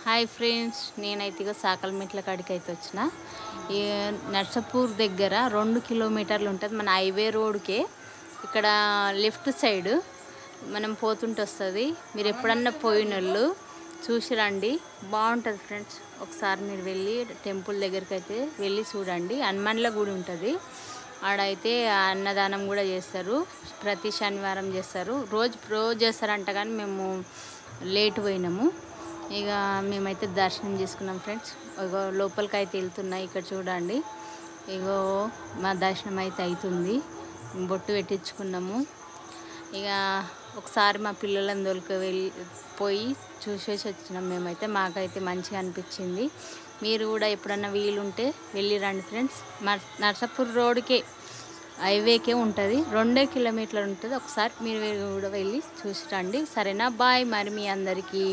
Hi friends, నేనైతే ఇక సాకల్మెట్ల కాడికి అయితే వచ్చిన. ఈ నర్సాపూర్ దగ్గర 2 కిలోమీటర్లు ఉంటుంది మన హైవే రోడ్కే. ఇక్కడ లెఫ్ట్ సైడ్ మనం పోతుంటే వస్తుంది. మీరు ఎప్పుడన్నా పోయినోళ్ళు చూసి రండి, బాగుంటుంది ఫ్రెండ్స్. ఒకసారి మీరు వెళ్ళి టెంపుల్ దగ్గరికి అయితే వెళ్ళి చూడండి. హనుమాన్ల గుడి ఉంటుంది ఆడైతే. అన్నదానం కూడా చేస్తారు, ప్రతి శనివారం చేస్తారు. రోజు చేస్తారంట, కానీ మేము లేట్ పోయినాము. ఇక మేమైతే దర్శనం చేసుకున్నాం ఫ్రెండ్స్. ఇగో లోపలికి అయితే వెళ్తున్నాయి. ఇక్కడ చూడండి, ఇగో మా దర్శనం అయితే అవుతుంది. బొట్టు పెట్టించుకున్నాము. ఇక ఒకసారి మా పిల్లలను పోయి చూసేసి వచ్చినాం. మేమైతే మాకైతే మంచిగా అనిపించింది. మీరు కూడా ఎప్పుడన్నా వీలుంటే వెళ్ళి రండి ఫ్రెండ్స్. నర్సాపూర్ రోడ్కే, హైవేకే ఉంటుంది. 2 కిలోమీటర్లు ఉంటుంది. ఒకసారి మీరు కూడా వెళ్ళి చూసి రండి. సరేనా? బాయ్ మరి మీ అందరికీ.